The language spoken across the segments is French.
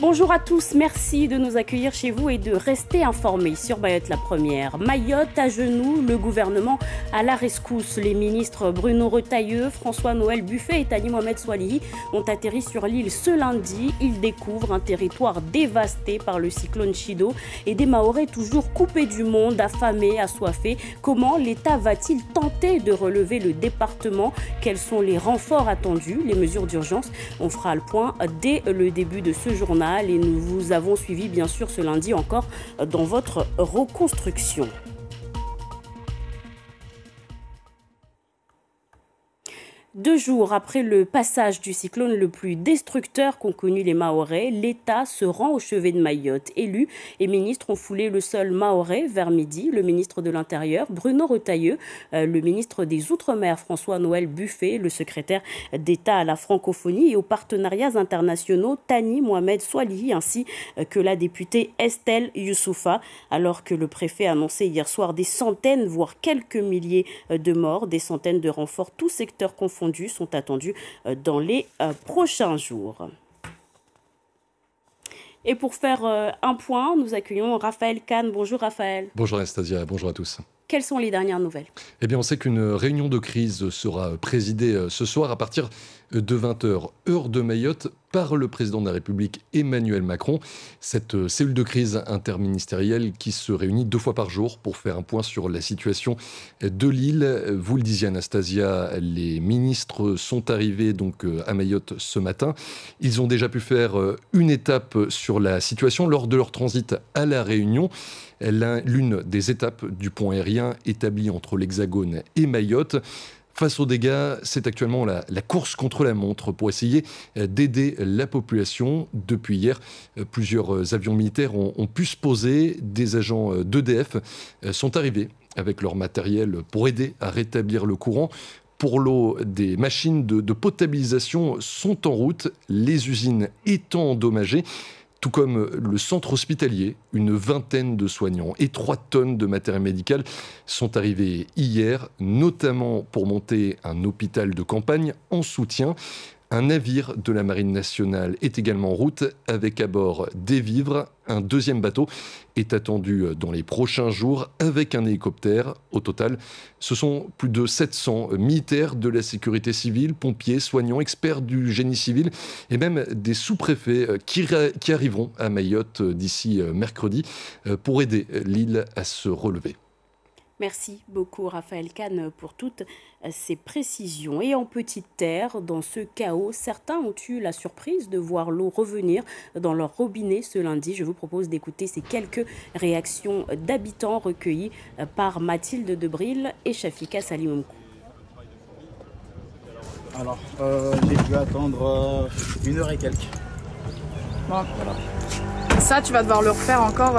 Bonjour à tous, merci de nous accueillir chez vous et de rester informés sur Mayotte la première. Mayotte à genoux, le gouvernement à la rescousse. Les ministres Bruno Retailleau, François-Noël Buffet et Thani Mohamed Soilihi ont atterri sur l'île ce lundi. Ils découvrent un territoire dévasté par le cyclone Chido et des Mahorais toujours coupés du monde, affamés, assoiffés. Comment l'État va-t-il tenter de relever le département? Quels sont les renforts attendus, les mesures d'urgence? On fera le point dès le début de ce journal. Et nous vous avons suivi bien sûr ce lundi encore dans votre reconstruction. Deux jours après le passage du cyclone le plus destructeur qu'ont connu les Mahorais, l'État se rend au chevet de Mayotte. Élus et ministres ont foulé le sol mahorais vers midi. Le ministre de l'Intérieur, Bruno Retailleau, le ministre des Outre-mer, François-Noël Buffet, le secrétaire d'État à la francophonie et aux partenariats internationaux, Thani Mohamed Soilihi, ainsi que la députée Estelle Youssoufa, alors que le préfet a annoncé hier soir des centaines, voire quelques milliers de morts, des centaines de renforts, tous secteurs confondus, sont attendus dans les prochains jours. Et pour faire un point, nous accueillons Raphaël Kahn. Bonjour Raphaël. Bonjour Anastasia, bonjour à tous. Quelles sont les dernières nouvelles? Eh bien, on sait qu'une réunion de crise sera présidée ce soir à partir de 20h, heure de Mayotte, par le président de la République Emmanuel Macron. Cette cellule de crise interministérielle qui se réunit 2 fois par jour pour faire un point sur la situation de l'île. Vous le disiez Anastasia, les ministres sont arrivés donc à Mayotte ce matin. Ils ont déjà pu faire une étape sur la situation lors de leur transit à La Réunion. L'une des étapes du pont aérien établi entre l'Hexagone et Mayotte. Face aux dégâts, c'est actuellement la course contre la montre pour essayer d'aider la population. Depuis hier, plusieurs avions militaires ont pu se poser. Des agents d'EDF sont arrivés avec leur matériel pour aider à rétablir le courant. Pour l'eau, des machines de potabilisation sont en route, les usines étant endommagées. Tout comme le centre hospitalier, une vingtaine de soignants et 3 tonnes de matériel médical sont arrivés hier, notamment pour monter un hôpital de campagne en soutien. Un navire de la Marine nationale est également en route avec à bord des vivres. Un deuxième bateau est attendu dans les prochains jours avec un hélicoptère. Au total, ce sont plus de 700 militaires de la sécurité civile, pompiers, soignants, experts du génie civil et même des sous-préfets qui arriveront à Mayotte d'ici mercredi pour aider l'île à se relever. Merci beaucoup Raphaël Kahn pour toutes ces précisions. Et en petite terre, dans ce chaos, certains ont eu la surprise de voir l'eau revenir dans leur robinet ce lundi. Je vous propose d'écouter ces quelques réactions d'habitants recueillies par Mathilde Debril et Shafika Salimoukou. Alors, j'ai dû attendre 1 heure et quelques. Bon. Voilà. Ça, tu vas devoir le refaire encore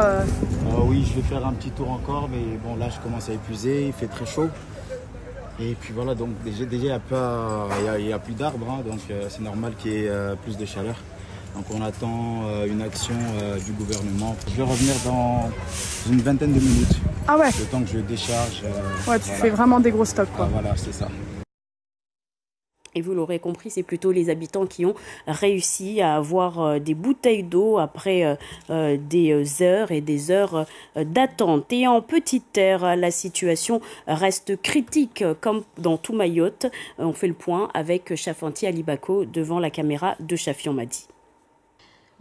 Oui, je vais faire un petit tour encore, mais bon, là, je commence à épuiser, il fait très chaud. Et puis voilà, donc déjà il n'y a plus d'arbres, hein, donc c'est normal qu'il y ait plus de chaleur. Donc on attend une action du gouvernement. Je vais revenir dans une vingtaine de minutes. Ah ouais. Le temps que je décharge. Ouais, tu fais vraiment des gros stocks, quoi. Voilà, c'est ça. Et vous l'aurez compris, c'est plutôt les habitants qui ont réussi à avoir des bouteilles d'eau après des heures et des heures d'attente. Et en petite terre, la situation reste critique comme dans tout Mayotte. On fait le point avec Chafanti Alibako devant la caméra de Chafion Madi.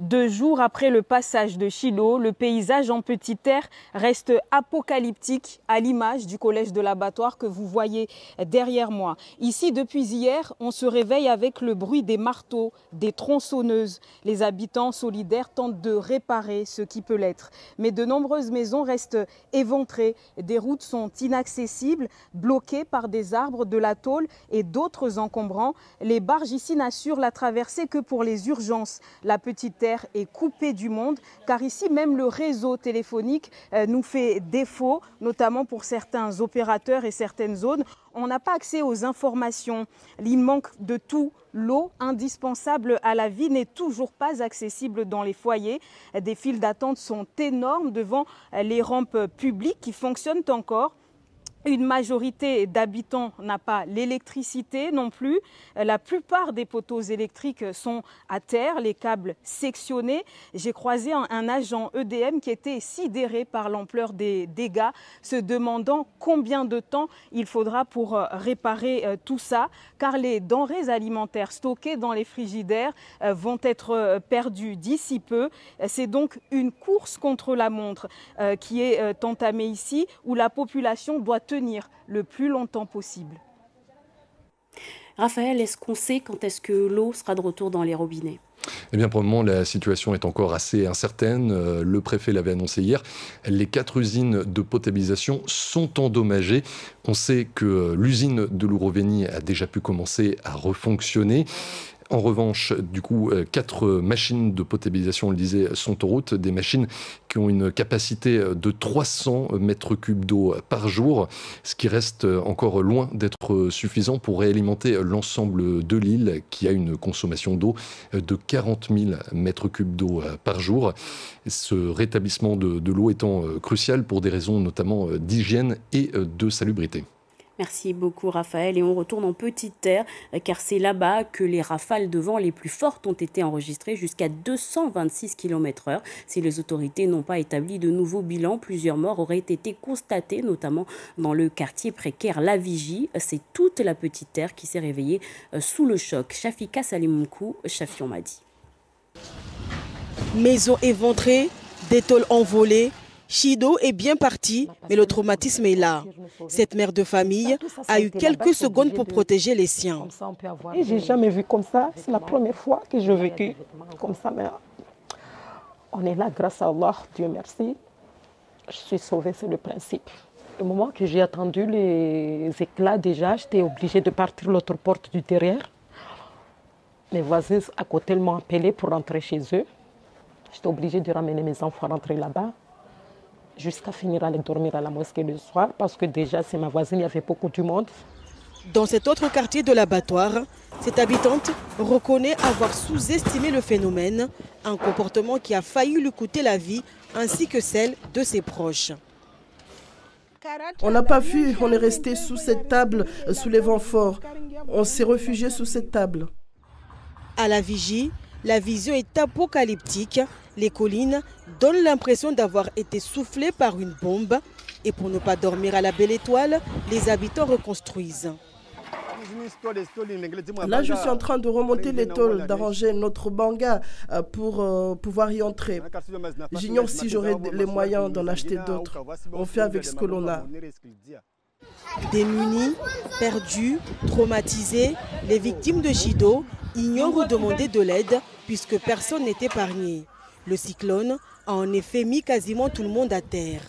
2 jours après le passage de Chido, le paysage en petite terre reste apocalyptique à l'image du collège de l'abattoir que vous voyez derrière moi. Ici, depuis hier, on se réveille avec le bruit des marteaux, des tronçonneuses. Les habitants solidaires tentent de réparer ce qui peut l'être. Mais de nombreuses maisons restent éventrées. Des routes sont inaccessibles, bloquées par des arbres, de la tôle et d'autres encombrants. Les barges ici n'assurent la traversée que pour les urgences. La petite terre est coupée du monde, car ici même le réseau téléphonique nous fait défaut, notamment pour certains opérateurs et certaines zones. On n'a pas accès aux informations. Il manque de tout. L'eau, indispensable à la vie, n'est toujours pas accessible dans les foyers. Des files d'attente sont énormes devant les rampes publiques qui fonctionnent encore. Une majorité d'habitants n'a pas l'électricité non plus. La plupart des poteaux électriques sont à terre, les câbles sectionnés. J'ai croisé un agent EDM qui était sidéré par l'ampleur des dégâts, se demandant combien de temps il faudra pour réparer tout ça, car les denrées alimentaires stockées dans les frigidaires vont être perdues d'ici peu. C'est donc une course contre la montre qui est entamée ici, où la population doit tenir le plus longtemps possible. Raphaël, est-ce qu'on sait quand est-ce que l'eau sera de retour dans les robinets ? Eh bien, pour le moment, la situation est encore assez incertaine. Le préfet l'avait annoncé hier. Les 4 usines de potabilisation sont endommagées. On sait que l'usine de Louroveni a déjà pu commencer à refonctionner. En revanche, du coup, 4 machines de potabilisation, on le disait, sont en route. Des machines qui ont une capacité de 300 mètres cubes d'eau par jour, ce qui reste encore loin d'être suffisant pour réalimenter l'ensemble de l'île, qui a une consommation d'eau de 40 000 mètres cubes d'eau par jour. Ce rétablissement de l'eau étant crucial pour des raisons notamment d'hygiène et de salubrité. Merci beaucoup Raphaël, et on retourne en Petite Terre car c'est là-bas que les rafales de vent les plus fortes ont été enregistrées, jusqu'à 226 km/h. Si les autorités n'ont pas établi de nouveaux bilans, plusieurs morts auraient été constatées, notamment dans le quartier précaire La Vigie. C'est toute la Petite Terre qui s'est réveillée sous le choc. Shafika Salimoukou, Chafion Madi. Maisons éventrées, des tôles envolées. Chido est bien parti, mais le traumatisme est là. Cette mère de famille a eu quelques secondes pour protéger les siens. Et j'ai jamais vu comme ça. C'est la première fois que j'ai vécu comme ça. Mais on est là grâce à Allah, Dieu merci. Je suis sauvée, c'est le principe. Au moment que j'ai attendu les éclats déjà, j'étais obligée de partir de l'autre porte du derrière. Mes voisins à côté m'ont appelé pour rentrer chez eux. J'étais obligée de ramener mes enfants à rentrer là-bas, jusqu'à finir à aller dormir à la mosquée le soir, parce que déjà, c'est ma voisine, il y avait beaucoup de monde. Dans cet autre quartier de l'abattoir, cette habitante reconnaît avoir sous-estimé le phénomène, un comportement qui a failli lui coûter la vie, ainsi que celle de ses proches. On n'a pas vu, on est resté sous cette table, sous les vents forts. On s'est réfugié sous cette table. À La Vigie, la vision est apocalyptique. Les collines donnent l'impression d'avoir été soufflées par une bombe. Et pour ne pas dormir à la belle étoile, les habitants reconstruisent. Là, je suis en train de remonter l'étole, d'arranger notre banga pour pouvoir y entrer. J'ignore si j'aurai les moyens d'en acheter d'autres. On fait avec ce que l'on a. Démunis, perdus, traumatisés, les victimes de Chido ignorent ou demander de l'aide puisque personne n'est épargné. Le cyclone a en effet mis quasiment tout le monde à terre.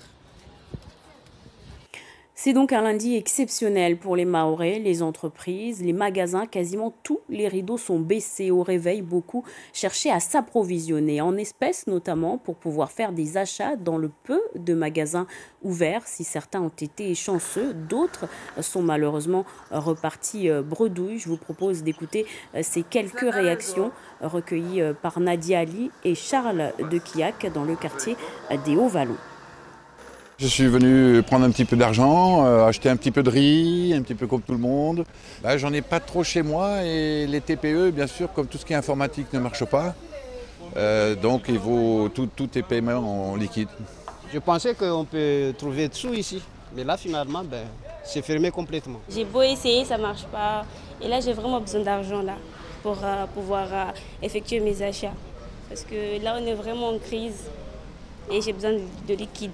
C'est donc un lundi exceptionnel pour les Mahorais, les entreprises, les magasins. Quasiment tous les rideaux sont baissés. Au réveil, beaucoup cherchaient à s'approvisionner en espèces, notamment pour pouvoir faire des achats dans le peu de magasins ouverts. Si certains ont été chanceux, d'autres sont malheureusement repartis bredouilles. Je vous propose d'écouter ces quelques réactions recueillies par Nadia Ali et Charles de Quillac dans le quartier des Hauts-Vallons. Je suis venu prendre un petit peu d'argent, acheter un petit peu de riz, un petit peu comme tout le monde. J'en ai pas trop chez moi et les TPE, bien sûr, comme tout ce qui est informatique ne marche pas. Donc il faut tout est paiement en liquide. Je pensais qu'on peut trouver des sous ici, mais là finalement, c'est fermé complètement. J'ai beau essayer, ça ne marche pas. Et là, j'ai vraiment besoin d'argent là pour pouvoir effectuer mes achats. Parce que là, on est vraiment en crise et j'ai besoin de liquide.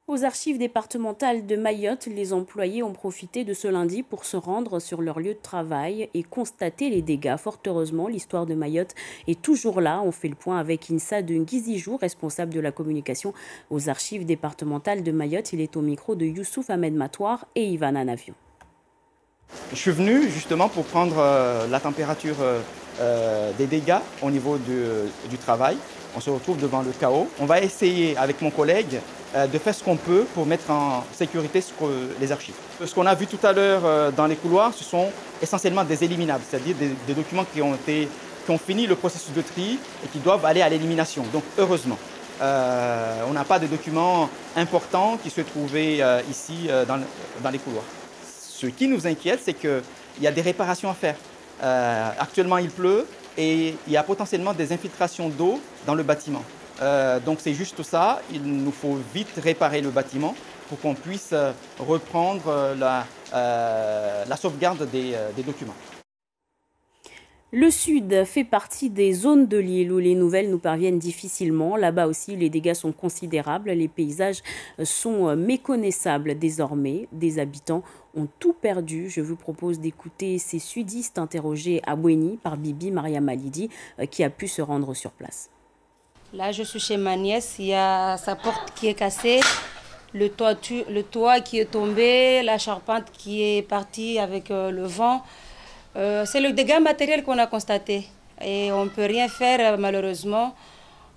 Aux archives départementales de Mayotte, les employés ont profité de ce lundi pour se rendre sur leur lieu de travail et constater les dégâts. Fort heureusement, l'histoire de Mayotte est toujours là. On fait le point avec Insa de Ngizijou, responsable de la communication aux archives départementales de Mayotte. Il est au micro de Youssouf Ahmed Matoir et Ivana Navion. Je suis venu justement pour prendre la température des dégâts au niveau du travail. On se retrouve devant le chaos. On va essayer avec mon collègue de faire ce qu'on peut pour mettre en sécurité les archives. Ce qu'on a vu tout à l'heure dans les couloirs, ce sont essentiellement des éliminables, c'est-à-dire des documents qui ont fini le processus de tri et qui doivent aller à l'élimination. Donc heureusement. on n'a pas de documents importants qui se trouvaient ici dans les couloirs. Ce qui nous inquiète, c'est qu'il y a des réparations à faire. Actuellement, il pleut et il y a potentiellement des infiltrations d'eau dans le bâtiment. Donc c'est juste ça, il nous faut vite réparer le bâtiment pour qu'on puisse reprendre la sauvegarde des documents. Le sud fait partie des zones de l'île où les nouvelles nous parviennent difficilement. Là-bas aussi, les dégâts sont considérables. Les paysages sont méconnaissables désormais. Des habitants ont tout perdu. Je vous propose d'écouter ces sudistes interrogés à Bouéni par Bibi Maria Malidi qui a pu se rendre sur place. Là, je suis chez ma nièce. Il y a sa porte qui est cassée, le toit qui est tombé, la charpente qui est partie avec le vent. C'est le dégât matériel qu'on a constaté et on ne peut rien faire malheureusement.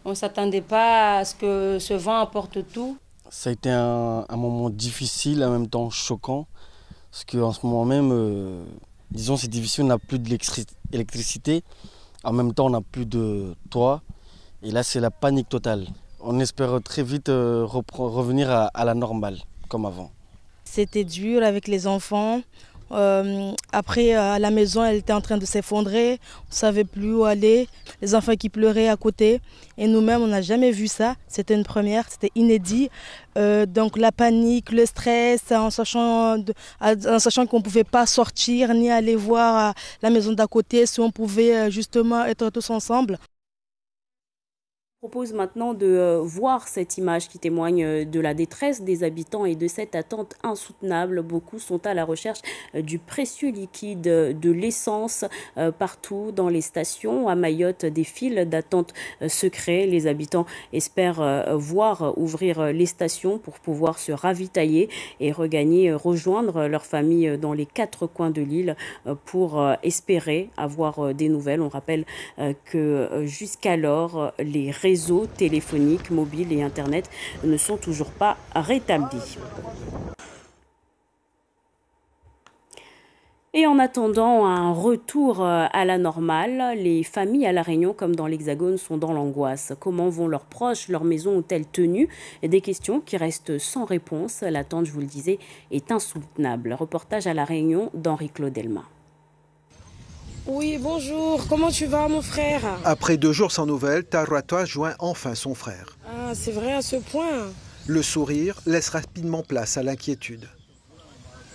On ne s'attendait pas à ce que ce vent apporte tout. Ça a été un moment difficile, en même temps choquant, parce qu'en ce moment même, disons c'est difficile, on n'a plus d'électricité, en même temps on n'a plus de toit, et là c'est la panique totale. On espère très vite revenir à la normale, comme avant. C'était dur avec les enfants. Après, à la maison, elle était en train de s'effondrer. On ne savait plus où aller. Les enfants qui pleuraient à côté. Et nous-mêmes, on n'a jamais vu ça. C'était une première, c'était inédit. Donc la panique, le stress, en sachant qu'on ne pouvait pas sortir ni aller voir la maison d'à côté, si on pouvait justement être tous ensemble. Je propose maintenant de voir cette image qui témoigne de la détresse des habitants et de cette attente insoutenable. Beaucoup sont à la recherche du précieux liquide, de l'essence partout dans les stations. À Mayotte, des files d'attente se créent. Les habitants espèrent voir ouvrir les stations pour pouvoir se ravitailler et rejoindre leur famille dans les 4 coins de l'île pour espérer avoir des nouvelles. On rappelle que jusqu'alors, les réseaux téléphoniques, mobiles et Internet ne sont toujours pas rétablis. Et en attendant un retour à la normale, les familles à La Réunion, comme dans l'Hexagone, sont dans l'angoisse. Comment vont leurs proches, leurs maisons ont-elles tenu? Des questions qui restent sans réponse. L'attente, je vous le disais, est insoutenable. Reportage à La Réunion d'Henri-Claude Elma. Oui, bonjour. Comment tu vas, mon frère? Après 2 jours sans nouvelles, Tarata joint enfin son frère. Ah, c'est vrai à ce point. Le sourire laisse rapidement place à l'inquiétude.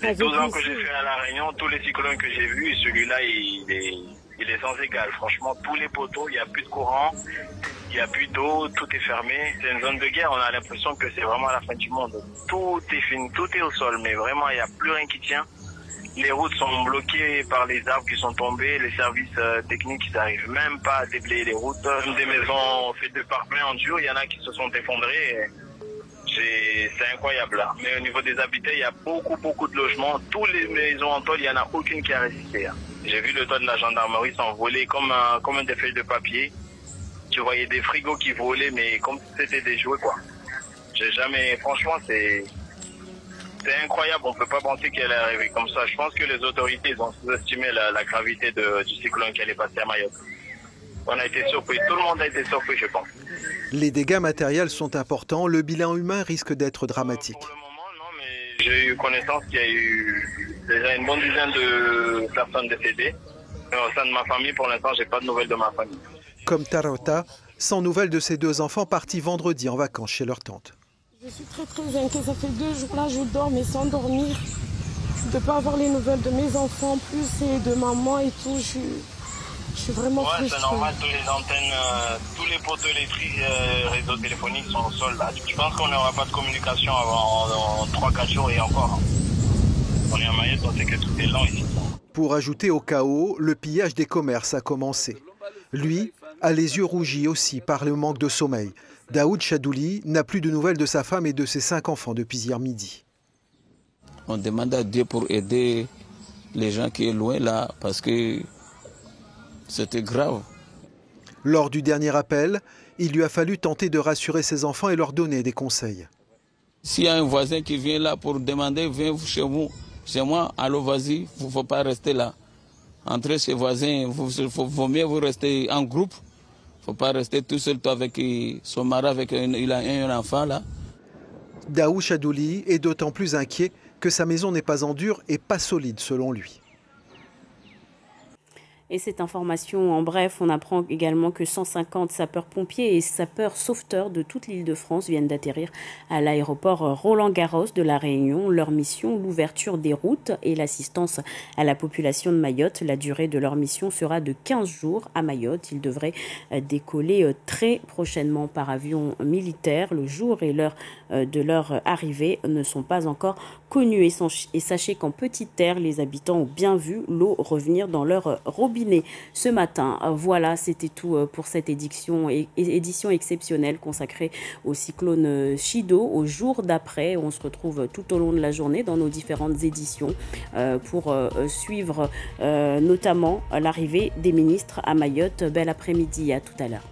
Les 12 ans que j'ai fait à La Réunion, tous les cyclones que j'ai vus, celui-là, il est sans égal. Franchement, tous les poteaux, il n'y a plus de courant, il n'y a plus d'eau, tout est fermé. C'est une zone de guerre, on a l'impression que c'est vraiment la fin du monde. Tout est fini, tout est au sol, mais vraiment, il n'y a plus rien qui tient. Les routes sont bloquées par les arbres qui sont tombés, les services techniques, ils n'arrivent même pas à déblayer les routes. Des maisons faites de parpaings en dur, il y en a qui se sont effondrées. C'est incroyable là. Mais au niveau des habitats, il y a beaucoup de logements. Toutes les maisons en tôle, il n'y en a aucune qui a résisté. J'ai vu le toit de la gendarmerie s'envoler comme des feuilles de papier. Tu voyais des frigos qui volaient, mais comme si c'était des jouets quoi. J'ai jamais, franchement, c'est incroyable, on ne peut pas penser qu'elle est arrivée comme ça. Je pense que les autorités ont sous-estimé la gravité du cyclone qui allait passer à Mayotte. On a été surpris, tout le monde a été surpris, je pense. Les dégâts matériels sont importants, le bilan humain risque d'être dramatique. Pour le moment, non, mais j'ai eu connaissance qu'il y a eu déjà une bonne dizaine de personnes décédées. Mais au sein de ma famille, pour l'instant, je n'ai pas de nouvelles de ma famille. Comme Tarota, sans nouvelles de ses 2 enfants partis vendredi en vacances chez leur tante. Je suis très inquiète, ça fait 2 jours là, je dors mais sans dormir. De ne pas avoir les nouvelles de mes enfants en plus et de maman et tout, je suis vraiment frustrée. C'est normal, toutes les antennes, tous les poteaux électriques, réseaux téléphoniques sont au sol là. Je pense qu'on n'aura pas de communication avant 3-4 jours et encore. On est à Mayotte, on sait que tout est lent ici. Pour ajouter au chaos, le pillage des commerces a commencé. Lui a les yeux rougis aussi par le manque de sommeil. Daoud Chadouli n'a plus de nouvelles de sa femme et de ses 5 enfants depuis hier midi. On demande à Dieu pour aider les gens qui sont loin là, parce que c'était grave. Lors du dernier appel, il lui a fallu tenter de rassurer ses enfants et leur donner des conseils. S'il y a un voisin qui vient là pour demander, viens chez vous, chez moi, allô vas-y, il ne faut pas rester là. Entre ces voisins, il vaut mieux vous rester en groupe. faut pas rester tout seul avec son mari, il a un enfant là. Daou Chadouli est d'autant plus inquiet que sa maison n'est pas en dur et pas solide selon lui. Et cette information, en bref, on apprend également que 150 sapeurs-pompiers et sapeurs-sauveteurs de toute l'île de France viennent d'atterrir à l'aéroport Roland-Garros de La Réunion. Leur mission, l'ouverture des routes et l'assistance à la population de Mayotte. La durée de leur mission sera de 15 jours à Mayotte. Ils devraient décoller très prochainement par avion militaire. Le jour et l'heure de leur arrivée ne sont pas encore connus. Et sachez qu'en Petite Terre, les habitants ont bien vu l'eau revenir dans leur robinet ce matin. Voilà, c'était tout pour cette édition exceptionnelle consacrée au cyclone Chido. Au jour d'après, on se retrouve tout au long de la journée dans nos différentes éditions pour suivre notamment l'arrivée des ministres à Mayotte. Bel après-midi, à tout à l'heure.